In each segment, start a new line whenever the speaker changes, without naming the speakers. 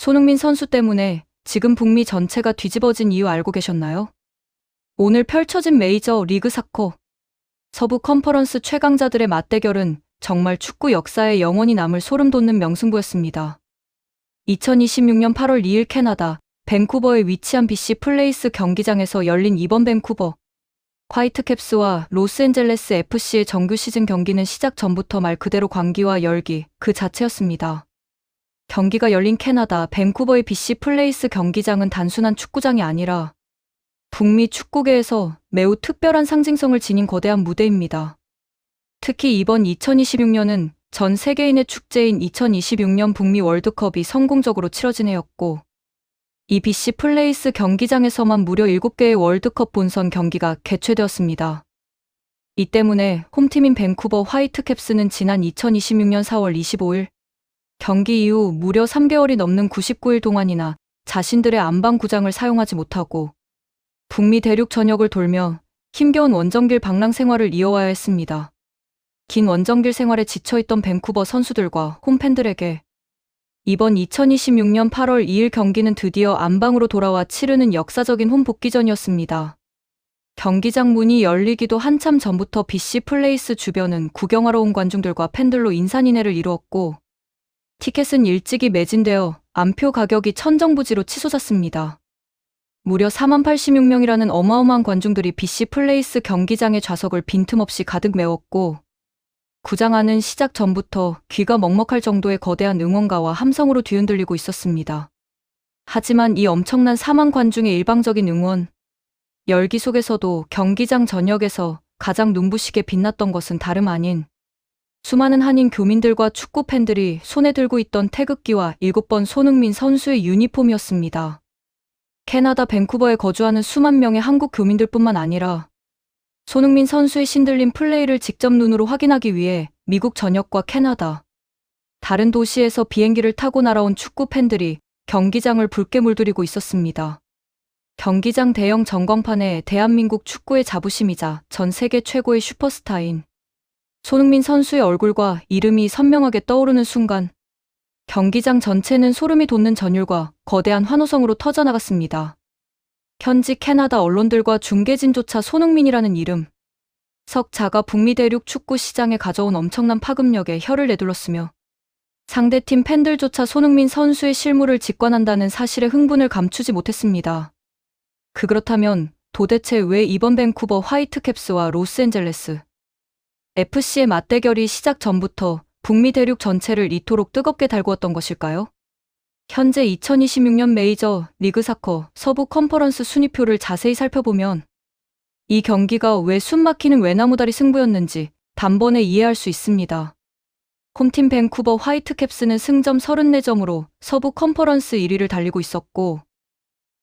손흥민 선수 때문에 지금 북미 전체가 뒤집어진 이유 알고 계셨나요? 오늘 펼쳐진 메이저 리그 사커 서부 컨퍼런스 최강자들의 맞대결은 정말 축구 역사에 영원히 남을 소름 돋는 명승부였습니다. 2026년 8월 2일 캐나다 밴쿠버에 위치한 BC 플레이스 경기장에서 열린 이번 밴쿠버 화이트캡스와 로스앤젤레스 FC의 정규 시즌 경기는 시작 전부터 말 그대로 광기와 열기 그 자체였습니다. 경기가 열린 캐나다 밴쿠버의 BC 플레이스 경기장은 단순한 축구장이 아니라 북미 축구계에서 매우 특별한 상징성을 지닌 거대한 무대입니다. 특히 이번 2026년은 전 세계인의 축제인 2026년 북미 월드컵이 성공적으로 치러진 해였고, 이 BC 플레이스 경기장에서만 무려 7개의 월드컵 본선 경기가 개최되었습니다. 이 때문에 홈팀인 밴쿠버 화이트캡스는 지난 2026년 4월 25일 경기 이후 무려 3개월이 넘는 99일 동안이나 자신들의 안방구장을 사용하지 못하고 북미 대륙 전역을 돌며 힘겨운 원정길 방랑 생활을 이어와야 했습니다. 긴 원정길 생활에 지쳐있던 밴쿠버 선수들과 홈팬들에게 이번 2026년 8월 2일 경기는 드디어 안방으로 돌아와 치르는 역사적인 홈 복귀전이었습니다. 경기장 문이 열리기도 한참 전부터 BC 플레이스 주변은 구경하러 온 관중들과 팬들로 인산인해를 이루었고, 티켓은 일찍이 매진되어 안표 가격이 천정부지로 치솟았습니다. 무려 40,86명이라는 어마어마한 관중들이 BC 플레이스 경기장의 좌석을 빈틈없이 가득 메웠고, 구장 안은 시작 전부터 귀가 먹먹할 정도의 거대한 응원가와 함성으로 뒤흔들리고 있었습니다. 하지만 이 엄청난 4만 관중의 일방적인 응원, 열기 속에서도 경기장 전역에서 가장 눈부시게 빛났던 것은 다름 아닌 수많은 한인 교민들과 축구 팬들이 손에 들고 있던 태극기와 7번 손흥민 선수의 유니폼이었습니다. 캐나다 밴쿠버에 거주하는 수만 명의 한국 교민들뿐만 아니라 손흥민 선수의 신들린 플레이를 직접 눈으로 확인하기 위해 미국 전역과 캐나다, 다른 도시에서 비행기를 타고 날아온 축구 팬들이 경기장을 붉게 물들이고 있었습니다. 경기장 대형 전광판에 대한민국 축구의 자부심이자 전 세계 최고의 슈퍼스타인 손흥민 선수의 얼굴과 이름이 선명하게 떠오르는 순간, 경기장 전체는 소름이 돋는 전율과 거대한 환호성으로 터져나갔습니다. 현지 캐나다 언론들과 중계진조차 손흥민이라는 이름, 석자가 북미 대륙 축구 시장에 가져온 엄청난 파급력에 혀를 내둘렀으며, 상대팀 팬들조차 손흥민 선수의 실물을 직관한다는 사실에 흥분을 감추지 못했습니다. 그렇다면 도대체 왜 이번 밴쿠버 화이트캡스와 로스앤젤레스 FC의 맞대결이 시작 전부터 북미 대륙 전체를 이토록 뜨겁게 달구었던 것일까요? 현재 2026년 메이저 리그 사커 서부 컨퍼런스 순위표를 자세히 살펴보면 이 경기가 왜 숨막히는 외나무다리 승부였는지 단번에 이해할 수 있습니다. 홈팀 밴쿠버 화이트캡스는 승점 34점으로 서부 컨퍼런스 1위를 달리고 있었고,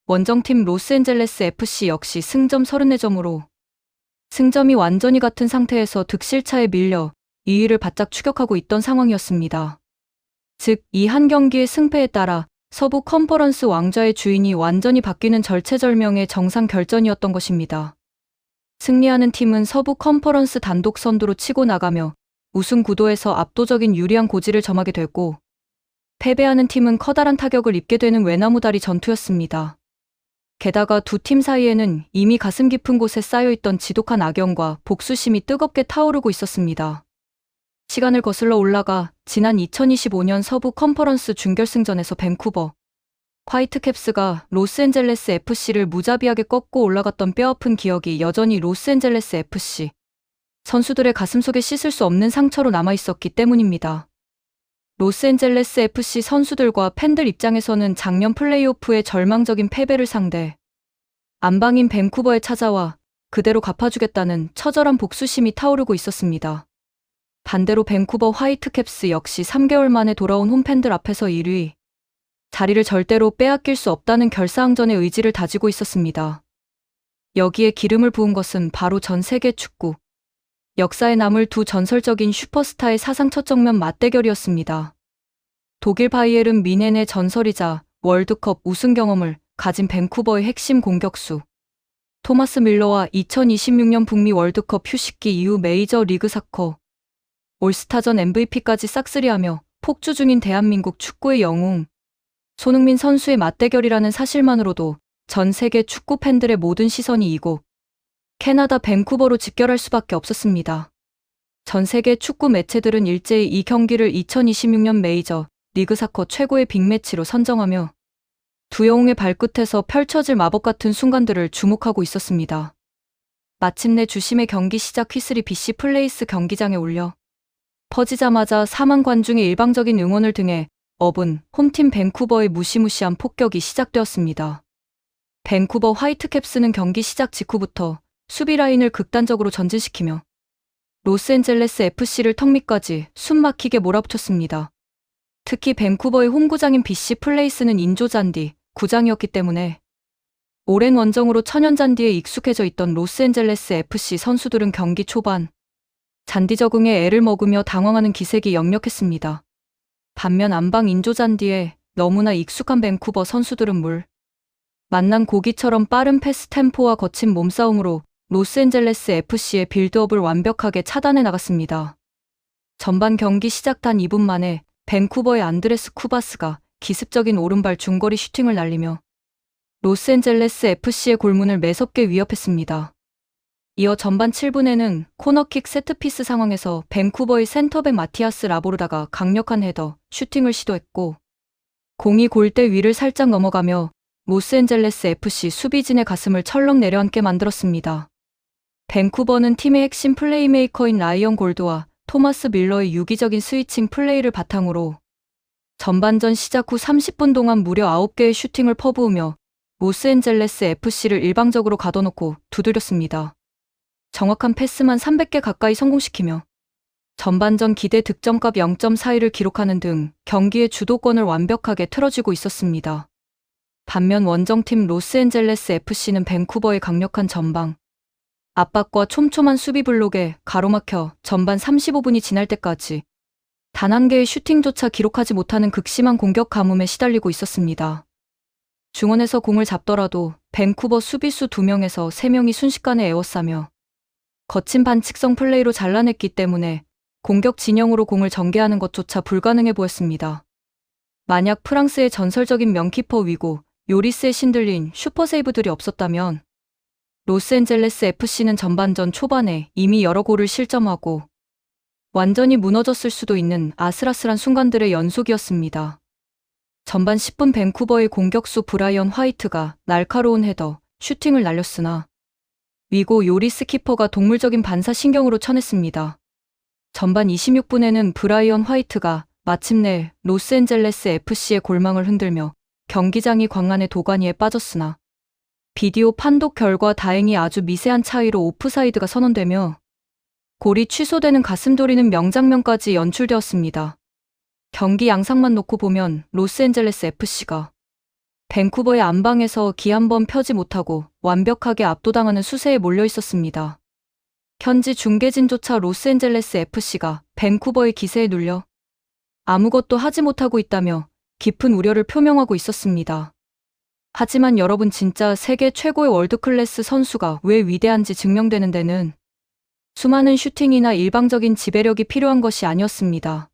원정팀 로스앤젤레스 FC 역시 승점 34점으로 승점이 완전히 같은 상태에서 득실차에 밀려 2위를 바짝 추격하고 있던 상황이었습니다. 즉, 이 한 경기의 승패에 따라 서부 컨퍼런스 왕좌의 주인이 완전히 바뀌는 절체절명의 정상 결전이었던 것입니다. 승리하는 팀은 서부 컨퍼런스 단독 선두로 치고 나가며 우승 구도에서 압도적인 유리한 고지를 점하게 되고, 패배하는 팀은 커다란 타격을 입게 되는 외나무다리 전투였습니다. 게다가 두 팀 사이에는 이미 가슴 깊은 곳에 쌓여있던 지독한 악영과 복수심이 뜨겁게 타오르고 있었습니다. 시간을 거슬러 올라가 지난 2025년 서부 컨퍼런스 준결승전에서 밴쿠버 화이트캡스가 로스앤젤레스 FC를 무자비하게 꺾고 올라갔던 뼈아픈 기억이 여전히 로스앤젤레스 FC 선수들의 가슴속에 씻을 수 없는 상처로 남아있었기 때문입니다. 로스앤젤레스 FC 선수들과 팬들 입장에서는 작년 플레이오프의 절망적인 패배를 상대 안방인 밴쿠버에 찾아와 그대로 갚아주겠다는 처절한 복수심이 타오르고 있었습니다. 반대로 밴쿠버 화이트캡스 역시 3개월 만에 돌아온 홈팬들 앞에서 1위, 자리를 절대로 빼앗길 수 없다는 결사항전의 의지를 다지고 있었습니다. 여기에 기름을 부은 것은 바로 전 세계 축구 역사에 남을 두 전설적인 슈퍼스타의 사상 첫 정면 맞대결이었습니다. 독일 바이에른 뮌헨의 전설이자 월드컵 우승 경험을 가진 밴쿠버의 핵심 공격수 토마스 밀러와 2026년 북미 월드컵 휴식기 이후 메이저 리그 사커 올스타전 MVP까지 싹쓸이하며 폭주 중인 대한민국 축구의 영웅 손흥민 선수의 맞대결이라는 사실만으로도 전 세계 축구 팬들의 모든 시선이 이곳 캐나다 밴쿠버로 집결할 수밖에 없었습니다. 전 세계 축구 매체들은 일제히 이 경기를 2026년 메이저 리그 사커 최고의 빅매치로 선정하며 두 영웅의 발끝에서 펼쳐질 마법 같은 순간들을 주목하고 있었습니다. 마침내 주심의 경기 시작 휘슬이 BC 플레이스 경기장에 울려 퍼지자마자 4만 관중의 일방적인 응원을 등에 업은 홈팀 밴쿠버의 무시무시한 폭격이 시작되었습니다. 밴쿠버 화이트캡스는 경기 시작 직후부터 수비 라인을 극단적으로 전진시키며 로스앤젤레스 FC를 턱 밑까지 숨막히게 몰아붙였습니다. 특히 밴쿠버의 홈구장인 BC 플레이스는 인조잔디 구장이었기 때문에 오랜 원정으로 천연잔디에 익숙해져 있던 로스앤젤레스 FC 선수들은 경기 초반 잔디 적응에 애를 먹으며 당황하는 기색이 역력했습니다. 반면 안방 인조잔디에 너무나 익숙한 밴쿠버 선수들은 물 만난 고기처럼 빠른 패스 템포와 거친 몸싸움으로 로스앤젤레스 FC의 빌드업을 완벽하게 차단해 나갔습니다. 전반 경기 시작 단 2분 만에 밴쿠버의 안드레스 쿠바스가 기습적인 오른발 중거리 슈팅을 날리며 로스앤젤레스 FC의 골문을 매섭게 위협했습니다. 이어 전반 7분에는 코너킥 세트피스 상황에서 밴쿠버의 센터백 마티아스 라보르다가 강력한 헤더, 슈팅을 시도했고 공이 골대 위를 살짝 넘어가며 로스앤젤레스 FC 수비진의 가슴을 철렁 내려앉게 만들었습니다. 밴쿠버는 팀의 핵심 플레이메이커인 라이언 골드와 토마스 밀러의 유기적인 스위칭 플레이를 바탕으로 전반전 시작 후 30분 동안 무려 9개의 슈팅을 퍼부으며 로스앤젤레스 FC를 일방적으로 가둬놓고 두드렸습니다. 정확한 패스만 300개 가까이 성공시키며 전반전 기대 득점값 0.41을 기록하는 등 경기의 주도권을 완벽하게 틀어쥐고 있었습니다. 반면 원정팀 로스앤젤레스 FC는 밴쿠버의 강력한 전방 압박과 촘촘한 수비 블록에 가로막혀 전반 35분이 지날 때까지 단 한 개의 슈팅조차 기록하지 못하는 극심한 공격 가뭄에 시달리고 있었습니다. 중원에서 공을 잡더라도 밴쿠버 수비수 2명에서 3명이 순식간에 에워싸며 거친 반칙성 플레이로 잘라냈기 때문에 공격 진영으로 공을 전개하는 것조차 불가능해 보였습니다. 만약 프랑스의 전설적인 명키퍼 위고 요리스의 신들린 슈퍼세이브들이 없었다면 로스앤젤레스 FC는 전반전 초반에 이미 여러 골을 실점하고 완전히 무너졌을 수도 있는 아슬아슬한 순간들의 연속이었습니다. 전반 10분 밴쿠버의 공격수 브라이언 화이트가 날카로운 헤더, 슈팅을 날렸으나 위고 요리스 키퍼가 동물적인 반사신경으로 쳐냈습니다. 전반 26분에는 브라이언 화이트가 마침내 로스앤젤레스 FC의 골망을 흔들며 경기장이 광란의 도가니에 빠졌으나 비디오 판독 결과 다행히 아주 미세한 차이로 오프사이드가 선언되며 골이 취소되는 가슴 졸이는 명장면까지 연출되었습니다. 경기 양상만 놓고 보면 로스앤젤레스 FC가 밴쿠버의 안방에서 기 한 번 펴지 못하고 완벽하게 압도당하는 수세에 몰려 있었습니다. 현지 중계진조차 로스앤젤레스 FC가 밴쿠버의 기세에 눌려 아무것도 하지 못하고 있다며 깊은 우려를 표명하고 있었습니다. 하지만 여러분, 진짜 세계 최고의 월드클래스 선수가 왜 위대한지 증명되는 데는 수많은 슈팅이나 일방적인 지배력이 필요한 것이 아니었습니다.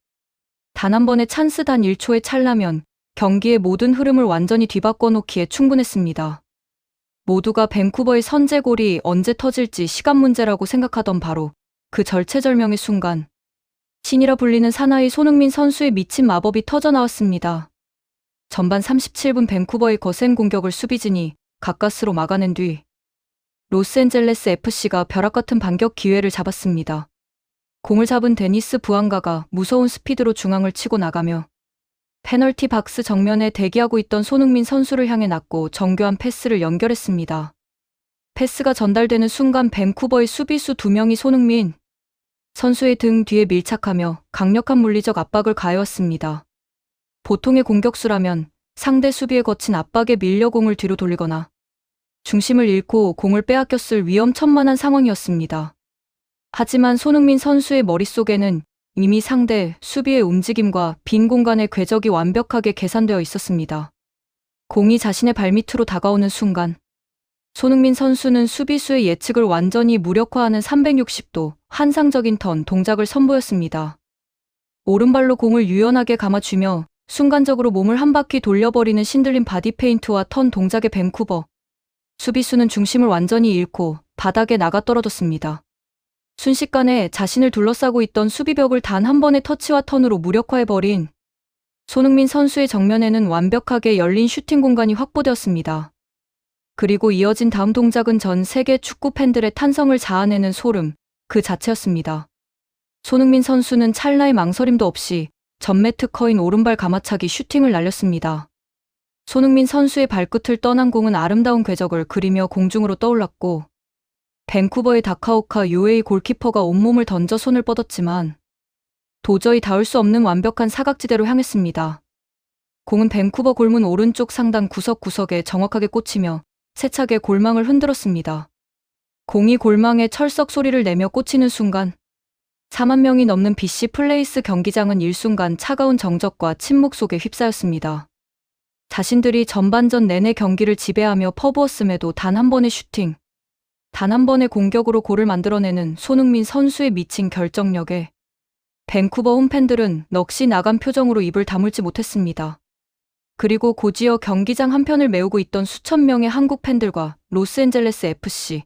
단 한 번의 찬스, 단 1초의 찰나면 경기의 모든 흐름을 완전히 뒤바꿔 놓기에 충분했습니다. 모두가 밴쿠버의 선제골이 언제 터질지 시간 문제라고 생각하던 바로 그 절체절명의 순간, 신이라 불리는 사나이 손흥민 선수의 미친 마법이 터져나왔습니다. 전반 37분 밴쿠버의 거센 공격을 수비진이 가까스로 막아낸 뒤 로스앤젤레스 FC가 벼락같은 반격 기회를 잡았습니다. 공을 잡은 데니스 부앙가가 무서운 스피드로 중앙을 치고 나가며 페널티 박스 정면에 대기하고 있던 손흥민 선수를 향해 낮고 정교한 패스를 연결했습니다. 패스가 전달되는 순간 밴쿠버의 수비수 2명이 손흥민 선수의 등 뒤에 밀착하며 강력한 물리적 압박을 가해왔습니다. 보통의 공격수라면 상대 수비에 거친 압박에 밀려 공을 뒤로 돌리거나 중심을 잃고 공을 빼앗겼을 위험천만한 상황이었습니다. 하지만 손흥민 선수의 머릿속에는 이미 상대 수비의 움직임과 빈 공간의 궤적이 완벽하게 계산되어 있었습니다. 공이 자신의 발밑으로 다가오는 순간 손흥민 선수는 수비수의 예측을 완전히 무력화하는 360도 환상적인 턴 동작을 선보였습니다. 오른발로 공을 유연하게 감아주며 순간적으로 몸을 한 바퀴 돌려버리는 신들린 바디페인트와 턴 동작의 밴쿠버. 수비수는 중심을 완전히 잃고 바닥에 나가 떨어졌습니다. 순식간에 자신을 둘러싸고 있던 수비벽을 단 한 번의 터치와 턴으로 무력화해버린 손흥민 선수의 정면에는 완벽하게 열린 슈팅 공간이 확보되었습니다. 그리고 이어진 다음 동작은 전 세계 축구 팬들의 탄성을 자아내는 소름 그 자체였습니다. 손흥민 선수는 찰나의 망설임도 없이 전매트 커인 오른발 가마차기 슈팅을 날렸습니다. 손흥민 선수의 발끝을 떠난 공은 아름다운 궤적을 그리며 공중으로 떠올랐고 밴쿠버의 다카오카 UA 골키퍼가 온몸을 던져 손을 뻗었지만 도저히 닿을 수 없는 완벽한 사각지대로 향했습니다. 공은 밴쿠버 골문 오른쪽 상단 구석구석에 정확하게 꽂히며 세차게 골망을 흔들었습니다. 공이 골망에 철썩 소리를 내며 꽂히는 순간 4만 명이 넘는 BC 플레이스 경기장은 일순간 차가운 정적과 침묵 속에 휩싸였습니다. 자신들이 전반전 내내 경기를 지배하며 퍼부었음에도 단 한 번의 슈팅, 단 한 번의 공격으로 골을 만들어내는 손흥민 선수의 미친 결정력에 밴쿠버 홈팬들은 넋이 나간 표정으로 입을 다물지 못했습니다. 그리고 고지어 경기장 한편을 메우고 있던 수천 명의 한국 팬들과 로스앤젤레스 FC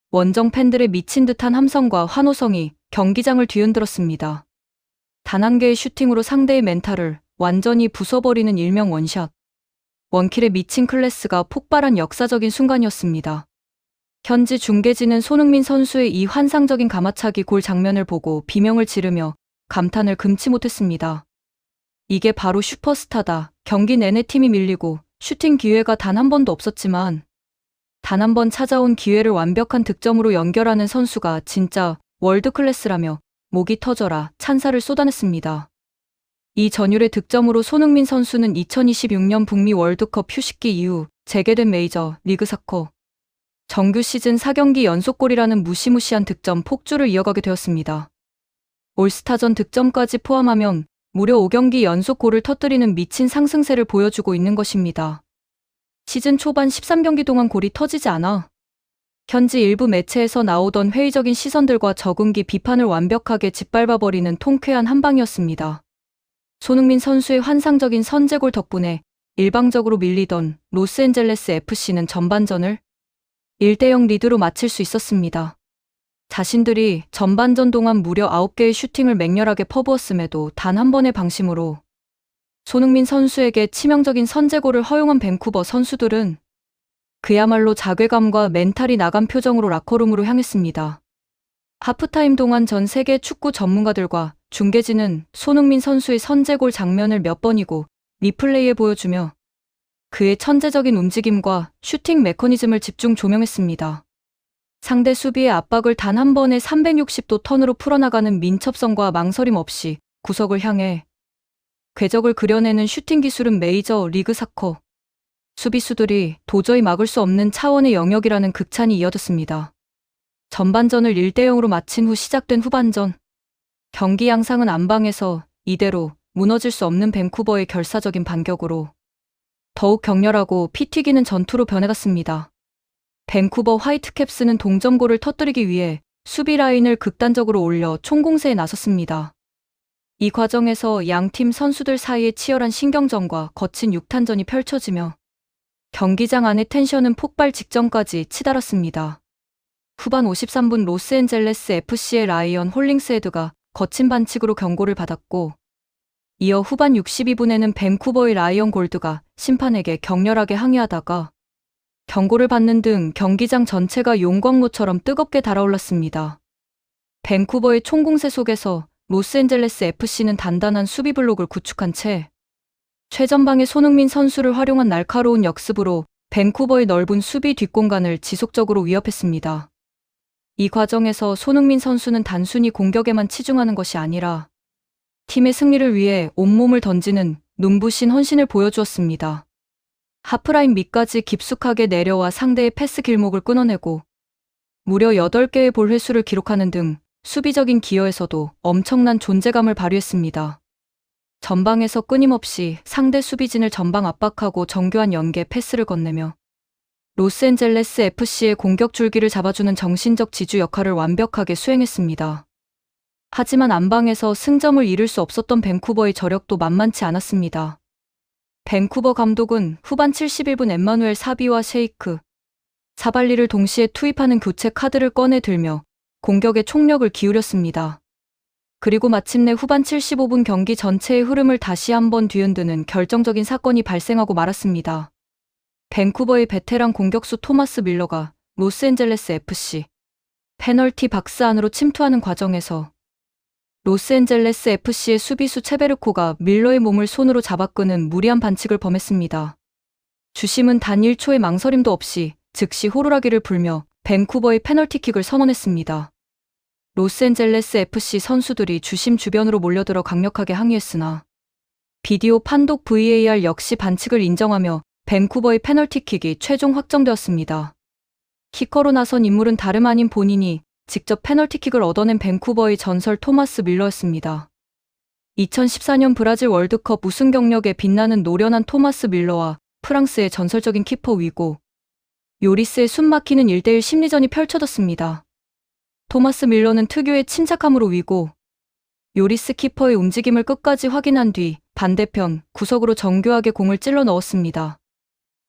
원정 팬들의 미친 듯한 함성과 환호성이 경기장을 뒤흔들었습니다. 단 한 개의 슈팅으로 상대의 멘탈을 완전히 부숴버리는 일명 원샷. 원킬의 미친 클래스가 폭발한 역사적인 순간이었습니다. 현지 중계진은 손흥민 선수의 이 환상적인 가마차기 골 장면을 보고 비명을 지르며 감탄을 금치 못했습니다. 이게 바로 슈퍼스타다. 경기 내내 팀이 밀리고 슈팅 기회가 단 한 번도 없었지만 단 한 번 찾아온 기회를 완벽한 득점으로 연결하는 선수가 진짜 월드클래스라며 목이 터져라 찬사를 쏟아냈습니다. 이 전율의 득점으로 손흥민 선수는 2026년 북미 월드컵 휴식기 이후 재개된 메이저 리그 사커 정규 시즌 4경기 연속골이라는 무시무시한 득점 폭주를 이어가게 되었습니다. 올스타전 득점까지 포함하면 무려 5경기 연속 골을 터뜨리는 미친 상승세를 보여주고 있는 것입니다. 시즌 초반 13경기 동안 골이 터지지 않아 현지 일부 매체에서 나오던 회의적인 시선들과 적응기 비판을 완벽하게 짓밟아버리는 통쾌한 한방이었습니다. 손흥민 선수의 환상적인 선제골 덕분에 일방적으로 밀리던 로스앤젤레스 FC는 전반전을 1대0 리드로 마칠 수 있었습니다. 자신들이 전반전 동안 무려 9개의 슈팅을 맹렬하게 퍼부었음에도 단 한 번의 방심으로 손흥민 선수에게 치명적인 선제골을 허용한 밴쿠버 선수들은 그야말로 자괴감과 멘탈이 나간 표정으로 라커룸으로 향했습니다. 하프타임 동안 전 세계 축구 전문가들과 중계진은 손흥민 선수의 선제골 장면을 몇 번이고 리플레이에 보여주며 그의 천재적인 움직임과 슈팅 메커니즘을 집중 조명했습니다. 상대 수비의 압박을 단 한 번에 360도 턴으로 풀어나가는 민첩성과 망설임 없이 구석을 향해 궤적을 그려내는 슈팅 기술은 메이저 리그 사커 수비수들이 도저히 막을 수 없는 차원의 영역이라는 극찬이 이어졌습니다. 전반전을 1대0으로 마친 후 시작된 후반전. 경기 양상은 안방에서 이대로 무너질 수 없는 밴쿠버의 결사적인 반격으로 더욱 격렬하고 피 튀기는 전투로 변해갔습니다. 밴쿠버 화이트캡스는 동점골을 터뜨리기 위해 수비 라인을 극단적으로 올려 총공세에 나섰습니다. 이 과정에서 양팀 선수들 사이에 치열한 신경전과 거친 육탄전이 펼쳐지며 경기장 안의 텐션은 폭발 직전까지 치달았습니다. 후반 53분 로스앤젤레스 FC의 라이언 홀링스헤드가 거친 반칙으로 경고를 받았고 이어 후반 62분에는 밴쿠버의 라이언 골드가 심판에게 격렬하게 항의하다가 경고를 받는 등 경기장 전체가 용광로처럼 뜨겁게 달아올랐습니다. 밴쿠버의 총공세 속에서 로스앤젤레스 FC는 단단한 수비 블록을 구축한 채 최전방의 손흥민 선수를 활용한 날카로운 역습으로 밴쿠버의 넓은 수비 뒷공간을 지속적으로 위협했습니다. 이 과정에서 손흥민 선수는 단순히 공격에만 치중하는 것이 아니라 팀의 승리를 위해 온몸을 던지는 눈부신 헌신을 보여주었습니다. 하프라인 밑까지 깊숙하게 내려와 상대의 패스 길목을 끊어내고 무려 8개의 볼 횟수를 기록하는 등 수비적인 기여에서도 엄청난 존재감을 발휘했습니다. 전방에서 끊임없이 상대 수비진을 전방 압박하고 정교한 연계 패스를 건네며 로스앤젤레스 FC의 공격 줄기를 잡아주는 정신적 지주 역할을 완벽하게 수행했습니다. 하지만 안방에서 승점을 이룰 수 없었던 밴쿠버의 저력도 만만치 않았습니다. 밴쿠버 감독은 후반 71분 엠마누엘 사비와 셰이크, 사발리를 동시에 투입하는 교체 카드를 꺼내 들며 공격에 총력을 기울였습니다. 그리고 마침내 후반 75분 경기 전체의 흐름을 다시 한번 뒤흔드는 결정적인 사건이 발생하고 말았습니다. 밴쿠버의 베테랑 공격수 토마스 밀러가 로스앤젤레스 FC 페널티 박스 안으로 침투하는 과정에서 로스앤젤레스 FC의 수비수 체베르코가 밀러의 몸을 손으로 잡아 끄는 무리한 반칙을 범했습니다. 주심은 단 1초의 망설임도 없이 즉시 호루라기를 불며 밴쿠버의 페널티킥을 선언했습니다. 로스앤젤레스 FC 선수들이 주심 주변으로 몰려들어 강력하게 항의했으나 비디오 판독 VAR 역시 반칙을 인정하며 밴쿠버의 페널티킥이 최종 확정되었습니다. 키커로 나선 인물은 다름 아닌 본인이 직접 페널티킥을 얻어낸 밴쿠버의 전설 토마스 밀러였습니다. 2014년 브라질 월드컵 우승 경력에 빛나는 노련한 토마스 밀러와 프랑스의 전설적인 키퍼 위고 요리스의 숨막히는 1대1 심리전이 펼쳐졌습니다. 토마스 밀러는 특유의 침착함으로 위고 요리스 키퍼의 움직임을 끝까지 확인한 뒤 반대편 구석으로 정교하게 공을 찔러 넣었습니다.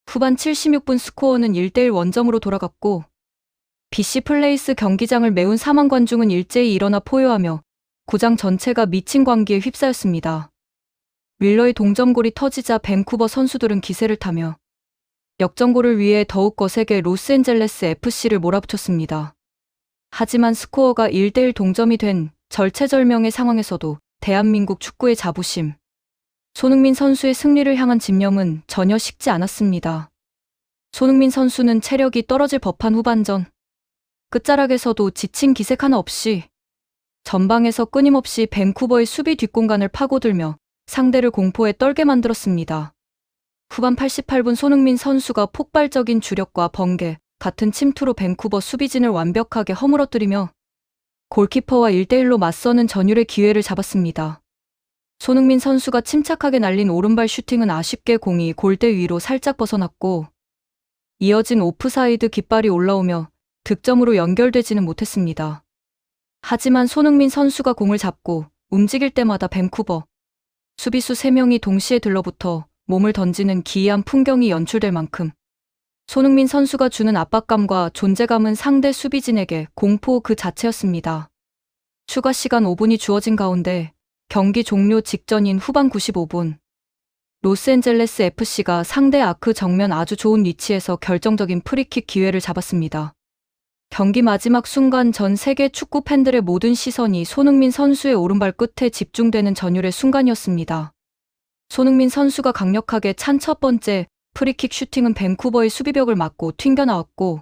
후반 76분 스코어는 1대1 원점으로 돌아갔고 BC 플레이스 경기장을 메운 4만 관중은 일제히 일어나 포효하며 구장 전체가 미친 광기에 휩싸였습니다. 밀러의 동점골이 터지자 밴쿠버 선수들은 기세를 타며 역전골을 위해 더욱 거세게 로스앤젤레스 FC를 몰아붙였습니다. 하지만 스코어가 1대1 동점이 된 절체절명의 상황에서도 대한민국 축구의 자부심, 손흥민 선수의 승리를 향한 집념은 전혀 식지 않았습니다. 손흥민 선수는 체력이 떨어질 법한 후반전 끝자락에서도 지친 기색 하나 없이 전방에서 끊임없이 밴쿠버의 수비 뒷공간을 파고들며 상대를 공포에 떨게 만들었습니다. 후반 88분 손흥민 선수가 폭발적인 주력과 번개 같은 침투로 밴쿠버 수비진을 완벽하게 허물어뜨리며 골키퍼와 1대1로 맞서는 전율의 기회를 잡았습니다. 손흥민 선수가 침착하게 날린 오른발 슈팅은 아쉽게 공이 골대 위로 살짝 벗어났고 이어진 오프사이드 깃발이 올라오며 득점으로 연결되지는 못했습니다. 하지만 손흥민 선수가 공을 잡고 움직일 때마다 밴쿠버 수비수 3명이 동시에 들러붙어 몸을 던지는 기이한 풍경이 연출될 만큼 손흥민 선수가 주는 압박감과 존재감은 상대 수비진에게 공포 그 자체였습니다. 추가 시간 5분이 주어진 가운데 경기 종료 직전인 후반 95분 로스앤젤레스 FC가 상대 아크 정면 아주 좋은 위치에서 결정적인 프리킥 기회를 잡았습니다. 경기 마지막 순간 전 세계 축구 팬들의 모든 시선이 손흥민 선수의 오른발 끝에 집중되는 전율의 순간이었습니다. 손흥민 선수가 강력하게 찬 첫 번째 프리킥 슈팅은 밴쿠버의 수비벽을 맞고 튕겨나왔고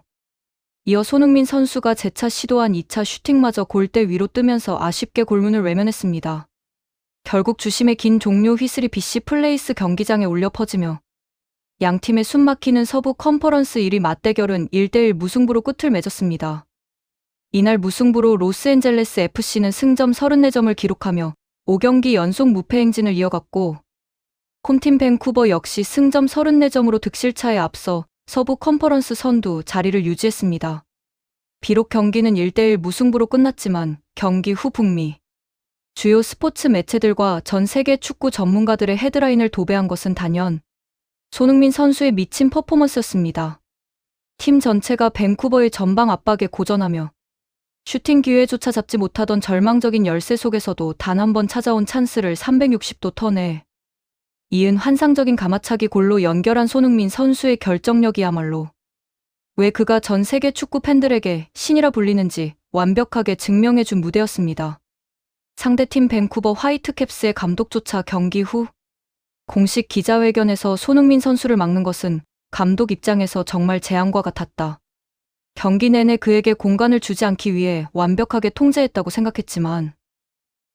이어 손흥민 선수가 재차 시도한 2차 슈팅마저 골대 위로 뜨면서 아쉽게 골문을 외면했습니다. 결국 주심의 긴 종료 휘슬이 BC 플레이스 경기장에 울려 퍼지며 양팀의 숨막히는 서부 컨퍼런스 1위 맞대결은 1대1 무승부로 끝을 맺었습니다. 이날 무승부로 로스앤젤레스 FC는 승점 34점을 기록하며 5경기 연속 무패 행진을 이어갔고 홈팀 밴쿠버 역시 승점 34점으로 득실차에 앞서 서부 컨퍼런스 선두 자리를 유지했습니다. 비록 경기는 1대1 무승부로 끝났지만 경기 후 북미 주요 스포츠 매체들과 전 세계 축구 전문가들의 헤드라인을 도배한 것은 단연 손흥민 선수의 미친 퍼포먼스였습니다. 팀 전체가 밴쿠버의 전방 압박에 고전하며 슈팅 기회조차 잡지 못하던 절망적인 열세 속에서도 단 한 번 찾아온 찬스를 360도 턴에 이은 환상적인 가마차기 골로 연결한 손흥민 선수의 결정력이야말로 왜 그가 전 세계 축구 팬들에게 신이라 불리는지 완벽하게 증명해준 무대였습니다. 상대팀 밴쿠버 화이트캡스의 감독조차 경기 후 공식 기자회견에서 손흥민 선수를 막는 것은 감독 입장에서 정말 재앙과 같았다. 경기 내내 그에게 공간을 주지 않기 위해 완벽하게 통제했다고 생각했지만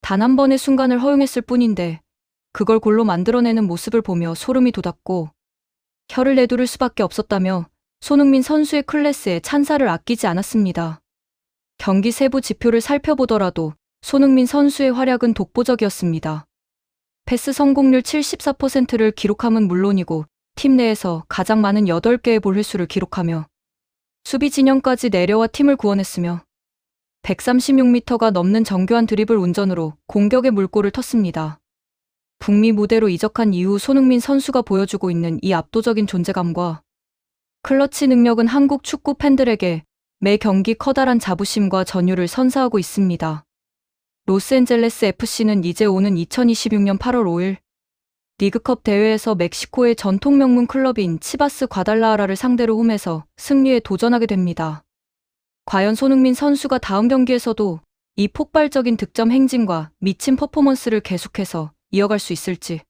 단 한 번의 순간을 허용했을 뿐인데 그걸 골로 만들어내는 모습을 보며 소름이 돋았고 혀를 내두를 수밖에 없었다며 손흥민 선수의 클래스에 찬사를 아끼지 않았습니다. 경기 세부 지표를 살펴보더라도 손흥민 선수의 활약은 독보적이었습니다. 패스 성공률 74%를 기록함은 물론이고 팀 내에서 가장 많은 8개의 볼 횟수를 기록하며 수비 진영까지 내려와 팀을 구원했으며 136m가 넘는 정교한 드리블 운전으로 공격의 물꼬를 텄습니다. 북미 무대로 이적한 이후 손흥민 선수가 보여주고 있는 이 압도적인 존재감과 클러치 능력은 한국 축구 팬들에게 매 경기 커다란 자부심과 전율을 선사하고 있습니다. 로스앤젤레스 FC는 이제 오는 2026년 8월 5일 리그컵 대회에서 멕시코의 전통 명문 클럽인 치바스 과달라하라를 상대로 홈에서 승리에 도전하게 됩니다. 과연 손흥민 선수가 다음 경기에서도 이 폭발적인 득점 행진과 미친 퍼포먼스를 계속해서 이어갈 수 있을지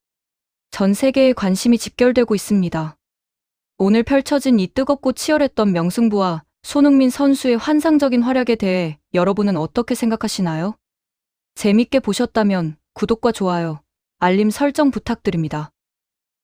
전 세계의 관심이 집결되고 있습니다. 오늘 펼쳐진 이 뜨겁고 치열했던 명승부와 손흥민 선수의 환상적인 활약에 대해 여러분은 어떻게 생각하시나요? 재밌게 보셨다면 구독과 좋아요, 알림 설정 부탁드립니다.